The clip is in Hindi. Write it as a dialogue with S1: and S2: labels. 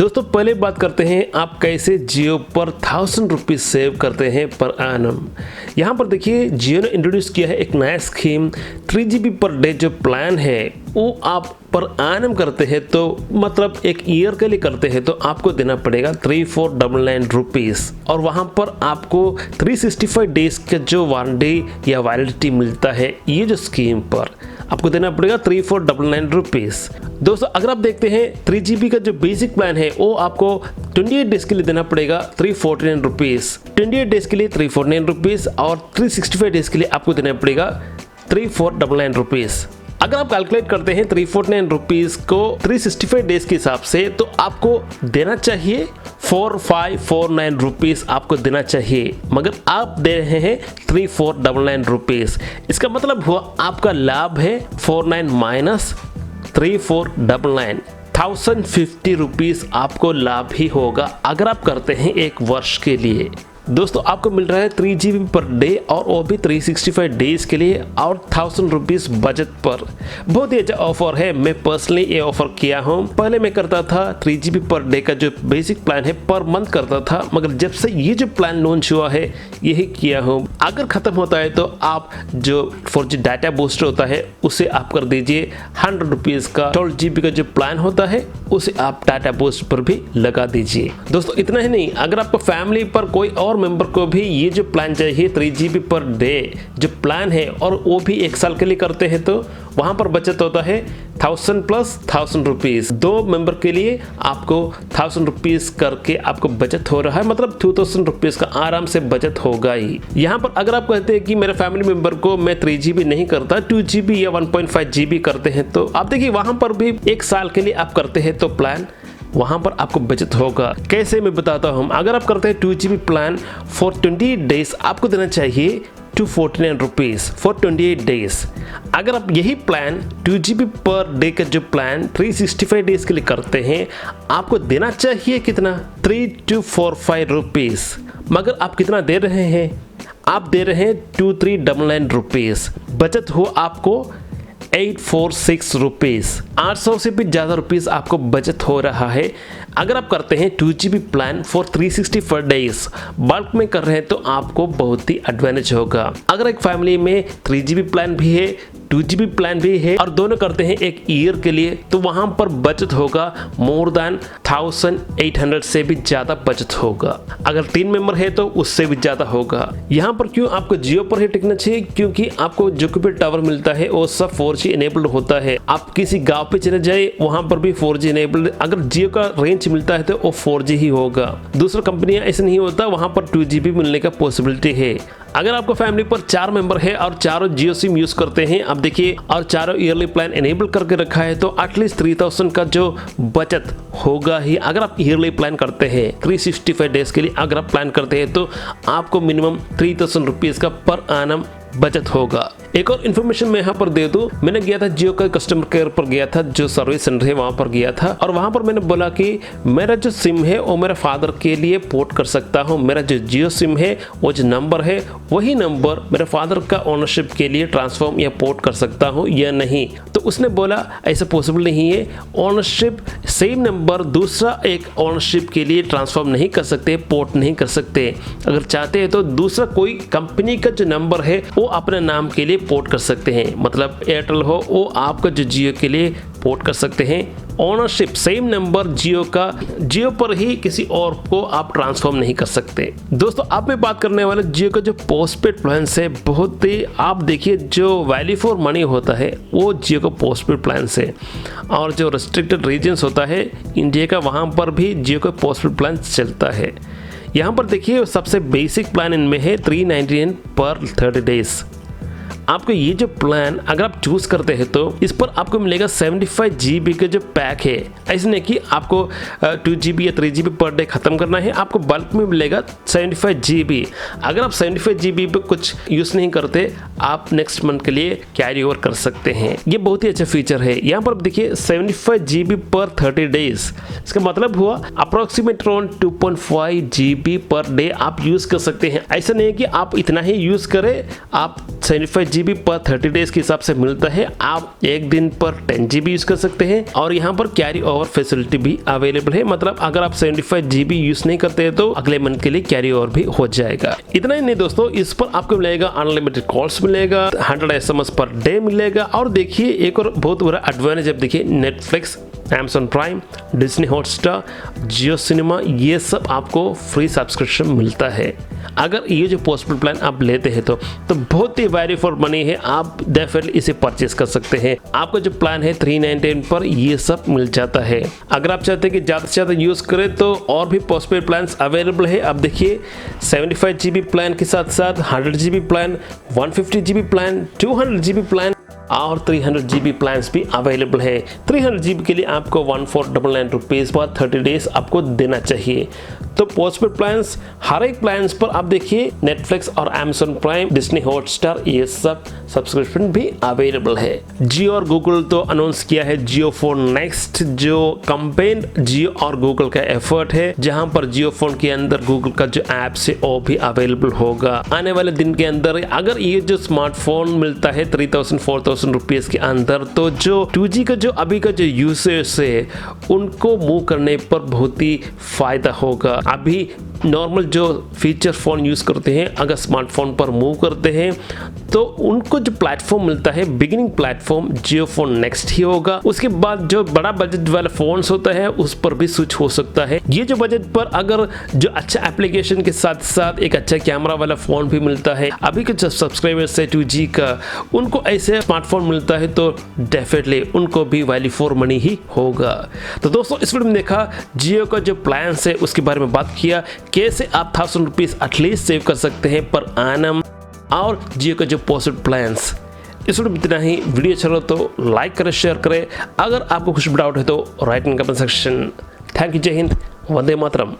S1: दोस्तों पहले बात करते हैं आप कैसे जियो पर 1000 रुपीज़ सेव करते हैं पर एनम। यहाँ पर देखिए जियो ने इंट्रोड्यूस किया है एक नया स्कीम 3GB पर डे जो प्लान है वो आप पर एनम करते हैं तो मतलब एक ईयर के लिए करते हैं तो आपको देना पड़ेगा 3499 रुपीज़ और वहाँ पर आपको 365 डेज का जो वारंटी या वैलिडिटी मिलता है ये जो स्कीम पर आपको देना पड़ेगा 3499 रुपीज़। दोस्तों अगर आप देखते हैं 3GB का जो बेसिक प्लान है वो आपको 28 डेज के लिए देना पड़ेगा 349 रुपीज़, 28 डेज के लिए 349 रुपीज़ और 365 डेज के लिए आपको देना पड़ेगा 3499 रुपीज़। अगर आप कैलकुलेट करते हैं 349 रुपीज़ को 365 डेज के हिसाब से तो आपको देना चाहिए 4549 रुपीज़ आपको देना चाहिए, मगर आप दे रहे हैं 3499 रुपीज़। इसका मतलब हुआ आपका लाभ है 49 माइनस 3499 1050 रुपीज़ आपको लाभ ही होगा अगर आप करते हैं एक वर्ष के लिए। दोस्तों आपको मिल रहा है 3GB पर डे और वो भी 365 डेज के लिए और 1000 रुपीज़ बजट पर। बहुत ही अच्छा ऑफर है, मैं पर्सनली ये ऑफर किया हूँ। पहले मैं करता था 3GB पर डे का जो बेसिक प्लान है पर मंथ करता था, मगर जब से ये जो प्लान लॉन्च हुआ है यही किया हूँ। अगर ख़त्म होता है तो आप जो 4G डाटा बूस्टर होता है उसे आप कर दीजिए 100 रुपीज़ का। 12GB का जो प्लान होता है उसे आप डाटा बूस्ट पर भी लगा दीजिए। दोस्तों इतना ही नहीं, अगर आपको फैमिली पर कोई और मेंबर को भी ये जो प्लान चाहिए 3GB पर डे जो प्लान है और वो भी 1 साल के लिए करते हैं तो वहां पर बचत होता है 1000 प्लस 1000 रुपीज़। 2 मेंबर के लिए आपको 1000 रुपीज़ करके आपको बचत हो रहा है, मतलब 2000 रुपीज़ का आराम से बचत होगा ही। यहाँ पर अगर आप कहते हैं कि मेरे फैमिली मेंबर को मैं 3GB नहीं करता 2GB या 1.5GB करते हैं तो आप देखिए वहां पर भी 1 साल के लिए आप करते हैं तो प्लान वहां पर आपको बचत होगा। कैसे मैं बताता हूं। अगर आप करते हैं 2GB प्लान फॉर 28 डेज आपको देना चाहिए 249 रुपीज़ फॉर 28 डेज। अगर आप यही प्लान 2GB पर डे का जो प्लान 365 डेज के लिए करते हैं आपको देना चाहिए कितना 3245 रुपीज़, मगर आप कितना दे रहे हैं, आप दे रहे हैं 2399 रुपीज़। बचत हो आपको 846 रुपीज़। 800 से भी ज़्यादा रुपीज़ आपको बचत हो रहा है अगर आप करते हैं 2GB plan for 365 days. Bulk में कर रहे हैं तो आपको बहुत ही एडवांटेज होगा। अगर एक फैमिली में 3GB प्लान भी है 2GB प्लान भी है और दोनों करते हैं एक ईयर के लिए तो वहां पर बचत होगा मोर देन 1800 से भी ज्यादा बचत होगा। अगर 3 मेंबर है तो उससे भी ज्यादा होगा। यहाँ पर क्यों आपको जियो पर ही टिकना चाहिए, क्योंकि आपको जो भी टावर मिलता है वो सब 4G इनेबल्ड होता है। आप किसी गांव पे चले जाए वहां पर भी 4G इनेबल्ड, अगर जियो का रेंज मिलता है तो वो 4G ही होगा। दूसरा कंपनियां ऐसे नहीं होता, वहां पर 2GB मिलने का पॉसिबिलिटी है। अगर आपको फैमिली पर 4 मेंबर है और चारों जियो सिम यूज करते हैं आप देखिए और चारों ईयरली प्लान एनेबल करके रखा है तो एटलीस्ट 3000 का जो बचत होगा ही। अगर आप ईयरली प्लान करते हैं 365 डेज के लिए अगर आप प्लान करते हैं तो आपको मिनिमम 3000 रुपीज़ का पर एनम बचत होगा। एक और इन्फॉर्मेशन मैं यहाँ पर दे दूं, मैंने गया था जियो का कस्टमर केयर पर गया था, जो सर्विस सेंटर है वहां पर गया था और वहां पर मैंने बोला कि मेरा जो सिम है वो मेरे फादर के लिए पोर्ट कर सकता हूं। मेरा जो जियो सिम है वो जो नंबर है वही नंबर मेरे फादर का ओनरशिप के लिए ट्रांसफॉर्म या पोर्ट कर सकता हूं या नहीं। तो उसने बोला ऐसा पॉसिबल नहीं है, ओनरशिप सेम नंबर दूसरा एक ओनरशिप के लिए ट्रांसफॉर्म नहीं कर सकते, पोर्ट नहीं कर सकते। अगर चाहते हैं तो दूसरा कोई कंपनी का जो नंबर है वो अपने नाम के लिए पोर्ट कर सकते हैं, मतलब एयरटेल हो वो आपका जो जियो के लिए पोर्ट कर सकते हैं। ओनरशिप सेम नंबर जियो का जियो पर ही किसी और को आप ट्रांसफॉर्म नहीं कर सकते। दोस्तों अब मैं बात करने वाला जियो का जो पोस्टपेड प्लान है, बहुत ही आप देखिए जो वैल्यू फॉर मनी होता है वो जियो का पोस्टपेड प्लान है और जो रिस्ट्रिक्टेड रीजन्स होता है इंडिया का वहाँ पर भी जियो का पोस्टपेड प्लान चलता है। यहाँ पर देखिए सबसे बेसिक प्लान इनमें है 399 पर 30 डेज। आपको ये जो प्लान अगर आप चूज करते हैं तो इस पर आपको मिलेगा 75GB का जो पैक है। ऐसे नहीं कि आपको 2GB या 3GB पर डे खत्म करना है, आपको बल्क में मिलेगा 75GB। अगर आप 75GB पे कुछ यूज नहीं करते आप नेक्स्ट मंथ के लिए कैरी ओवर कर सकते हैं। ये बहुत ही अच्छा फीचर है। यहाँ पर देखिए 75GB पर 30 डेज, इसका मतलब हुआ approximate around 2.5GB per day आप यूज कर सकते हैं। ऐसा नहीं है कि आप इतना ही यूज करें, आप 75GB GB पर 30 डेज के हिसाब से मिलता है। आप एक दिन पर 10 GB यूज कर सकते हैं और यहाँ पर कैरी ओवर फैसिलिटी भी अवेलेबल है। मतलब अगर आप 75 GB यूज नहीं करते हैं तो अगले मंथ के लिए कैरी ओवर भी हो जाएगा। इतना ही नहीं दोस्तों, इस पर आपको मिलेगा अनलिमिटेड कॉल्स मिलेगा, 100 SMS पर डे मिलेगा। और देखिए एक और बहुत बड़ा एडवांटेज, अब देखिए Netflix, Amazon prime, Disney Hotstar, Jio cinema, ये सब आपको फ्री सब्सक्रिप्शन मिलता है। अगर ये जो पोस्टपेड प्लान आप लेते हैं तो बहुत ही वैल्यू फॉर मनी है। आप डेफिनेटली इसे परचेस कर सकते हैं। आपका जो प्लान है 399 पर ये सब मिल जाता है। अगर आप चाहते हैं कि ज़्यादा से ज़्यादा यूज़ करें तो और भी पोस्टपेड प्लान्स अवेलेबल है। अब देखिए 75 GB प्लान के साथ साथ 100 GB plan, 150 GB plan, 200 GB plan और 300 GB प्लान्स भी अवेलेबल है। 300 GB के लिए आपको 1499 रुपीज़ पर 30 डेज आपको देना चाहिए। तो पोस्टपेड प्लान्स, हर एक प्लान्स पर आप देखिए नेटफ्लिक्स और Amazon प्राइम, डिज्नी हॉटस्टार, ये सब सब्सक्रिप्शन भी अवेलेबल है। जियो और गूगल तो अनाउंस किया है जियो फोन नेक्स्ट, जो कंपेन जियो और गूगल का एफर्ट है, जहां पर जियो फोन के अंदर गूगल का जो ऐप्स है वो भी अवेलेबल होगा आने वाले दिन के अंदर। अगर ये जो स्मार्टफोन मिलता है 3000-4000 रुपीज़ के अंदर, तो जो 2G का जो अभी का जो यूजर्स है उनको मूव करने पर बहुत ही फायदा होगा। अभी नॉर्मल जो फीचर फ़ोन यूज़ करते हैं अगर स्मार्टफोन पर मूव करते हैं तो उनको जो प्लेटफॉर्म मिलता है, बिगिनिंग प्लेटफॉर्म जियो फोन नेक्स्ट ही होगा। उसके बाद जो बड़ा बजट वाला फ़ोन्स होता है उस पर भी स्विच हो सकता है। ये जो बजट पर अगर जो अच्छा एप्लीकेशन के साथ साथ एक अच्छा कैमरा वाला फ़ोन भी मिलता है, अभी के जो सब्सक्राइबर्स है 2G का, उनको ऐसे स्मार्टफोन मिलता है तो डेफिनेटली उनको भी वैल्यू फॉर मनी ही होगा। तो दोस्तों इस वीडियो में देखा जियो का जो प्लान है उसके बारे में बात किया, कैसे आप 1000 रुपीज़ एटलीस्ट सेव कर सकते हैं पर एनम, और जियो का जो पोस्टपेड प्लान्स। इस वीडियो में इतना ही। वीडियो अच्छा लगा तो लाइक करें, शेयर करें। अगर आपको कुछ डाउट है तो right in comment section. Thank you, जय हिंद, वंदे मातरम।